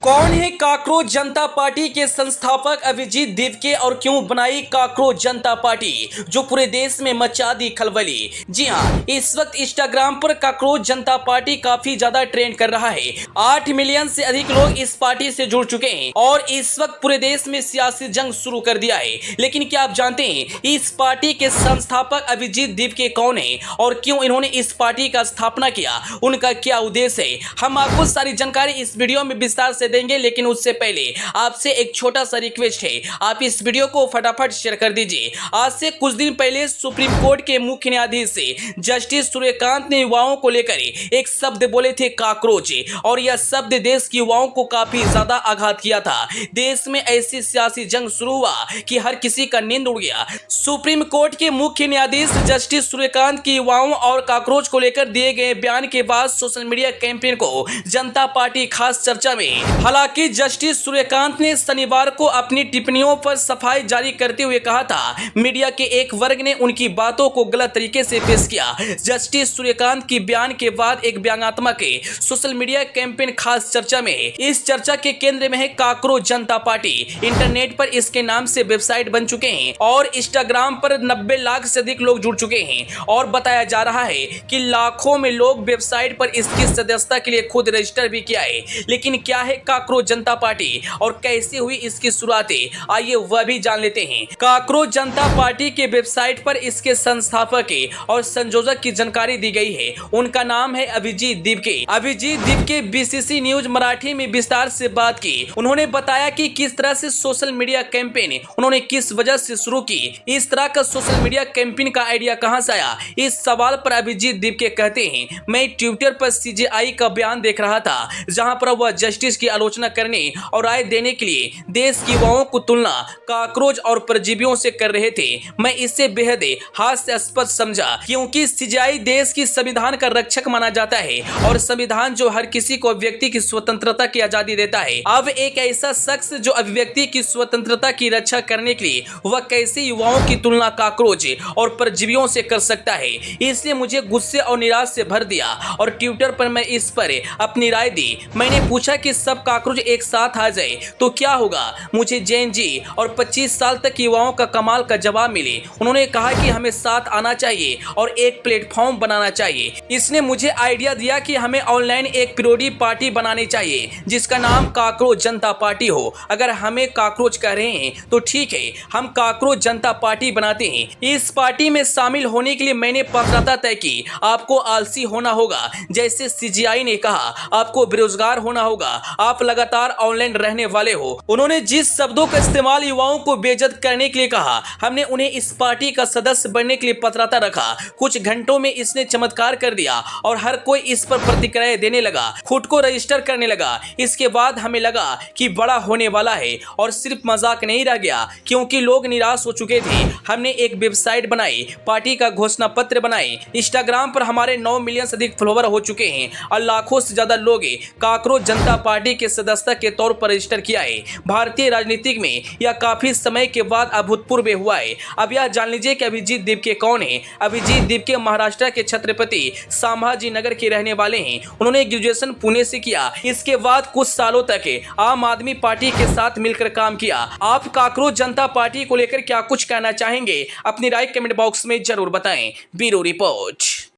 कौन है काकरोच जनता पार्टी के संस्थापक अभिजीत दिवके और क्यों बनाई काकरोच जनता पार्टी जो पूरे देश में मचा दी खलबली। जी हां, इस वक्त इंस्टाग्राम पर काकरोच जनता पार्टी काफी ज्यादा ट्रेंड कर रहा है। 8 मिलियन से अधिक लोग इस पार्टी से जुड़ चुके हैं और इस वक्त पूरे देश में सियासी जंग शुरू कर दिया है। लेकिन क्या आप जानते हैं इस पार्टी के संस्थापक अभिजीत दिवके कौन है और क्यों इन्होंने इस पार्टी का स्थापना किया, उनका क्या उद्देश्य है। हम आपको सारी जानकारी इस वीडियो में विस्तार से देंगे, लेकिन उससे पहले आपसे एक छोटा सा रिक्वेस्ट है, आप इस वीडियो को फटाफट शेयर कर दीजिए। आज से कुछ दिन पहले सुप्रीम कोर्ट के मुख्य न्यायाधीश से जस्टिस सूर्यकांत ने युवाओं को लेकर एक शब्द बोले थे काकरोच, और यह शब्द देश के युवाओं को काफी ज्यादा आघात किया था। देश में ऐसी सियासी जंग शुरू हुआ कि हर किसी का नींद उड़ गया। सुप्रीम कोर्ट के मुख्य न्यायाधीश जस्टिस सूर्यकांत की युवाओं और काकरोच को लेकर दिए गए बयान के बाद सोशल मीडिया कैंपेन को जनता पार्टी खास चर्चा में। हालांकि जस्टिस सूर्यकांत ने शनिवार को अपनी टिप्पणियों पर सफाई जारी करते हुए कहा था, मीडिया के एक वर्ग ने उनकी बातों को गलत तरीके से पेश किया। जस्टिस सूर्यकांत की बयान के बाद एक व्यंग्यात्मक सोशल मीडिया कैंपेन खास चर्चा में है। इस चर्चा के केंद्र में है काकरोच जनता पार्टी। इंटरनेट पर इसके नाम से वेबसाइट बन चुके हैं और इंस्टाग्राम पर 90 लाख से अधिक लोग जुड़ चुके हैं और बताया जा रहा है कि लाखों में लोग वेबसाइट पर इसकी सदस्यता के लिए खुद रजिस्टर भी किया है। लेकिन क्या है काकरोच जनता पार्टी और कैसे हुई इसकी शुरुआत, आइए वह भी जान लेते हैं। काकरोच जनता पार्टी के वेबसाइट पर इसके संस्थापक और संयोजक की जानकारी दी गई है। उनका नाम है अभिजीत दिवके। अभिजीत दिवके बीसीसी न्यूज मराठी में विस्तार से बात की। उन्होंने बताया कि किस तरह से सोशल मीडिया कैंपेन उन्होंने किस वजह से शुरू की। इस तरह का सोशल मीडिया कैंपेन का आइडिया कहां से आया, इस सवाल पर अभिजीत दिवके कहते हैं, मैं ट्विटर पर सीजेआई का बयान देख रहा था जहां पर वह जस्टिस की आलोचना करने और राय देने के लिए देश की युवाओं को तुलना काकरोच और परजीवियों से कर रहे थे। मैं इससे बेहद हास्यास्पद समझा क्योंकि सीजेआई देश की संविधान का रक्षक माना जाता है और संविधान जो हर किसी को व्यक्ति की स्वतंत्रता की आजादी देता है। अब एक ऐसा शख्स जो अभिव्यक्ति की स्वतंत्रता की रक्षा करने के लिए वह कैसे युवाओं की तुलना काकरोच और परजीवियों से कर सकता है, इसलिए मुझे गुस्से और निराश से भर दिया और ट्विटर पर मैं इस पर अपनी राय दी। मैंने पूछा कि सब काकरोच एक साथ आ जाए तो क्या होगा। मुझे जैन जी और 25 साल तक युवाओं का कमाल का जवाब मिले। उन्होंने कहा कि हमें साथ आना चाहिए और एक प्लेटफॉर्म बनाना चाहिए। इसने मुझे आइडिया दिया कि हमें ऑनलाइन एक विरोधी पार्टी बनानी चाहिए जिसका नाम काकरोच जनता पार्टी हो। अगर हमें काकरोच कह रहे हैं तो ठीक है, हम काकरोच जनता पार्टी बनाते हैं। इस पार्टी में शामिल होने के लिए मैंने पात्रता तय की। आपको आलसी होना होगा, जैसे सीजीआई ने कहा, आपको बेरोजगार होना होगा, आप लगातार ऑनलाइन रहने वाले हो। उन्होंने जिस शब्दों का इस्तेमाल युवाओं को बेइज्जत करने के लिए कहा, हमने उन्हें इस पार्टी का सदस्य बनने के लिए पात्रता रखा। कुछ घंटों में इसने चमत्कार कर दिया और हर कोई इस पर प्रतिक्रिया देने लगा, खुद को रजिस्टर करने लगा। इसके बाद हमें लगा कि बड़ा होने वाला है और सिर्फ मजाक नहीं रह गया क्योंकि लोग निराश हो चुके थे। हमने एक वेबसाइट बनाई, पार्टी का घोषणा पत्र बनाए। इंस्टाग्राम पर हमारे 9 मिलियन से अधिक फॉलोवर हो चुके हैं और लाखों से ज्यादा लोग काकरोच जनता पार्टी के सदस्य के तौर पर रजिस्टर किया है। भारतीय राजनीति में यह काफी समय के बाद अभूतपूर्व हुआ है। अब यह जान लीजिए कि अभिजीत दिवके कौन है। अभिजीत दिवके महाराष्ट्र के छत्रपति संभाजी नगर के रहने वाले हैं। उन्होंने ग्रेजुएशन पुणे से किया। इसके बाद कुछ सालों तक आम आदमी पार्टी के साथ मिलकर काम किया। आप काकरोच जनता पार्टी को लेकर क्या कुछ कहना चाहेंगे, अपनी राय कमेंट बॉक्स में जरूर बताएं। Bureau report.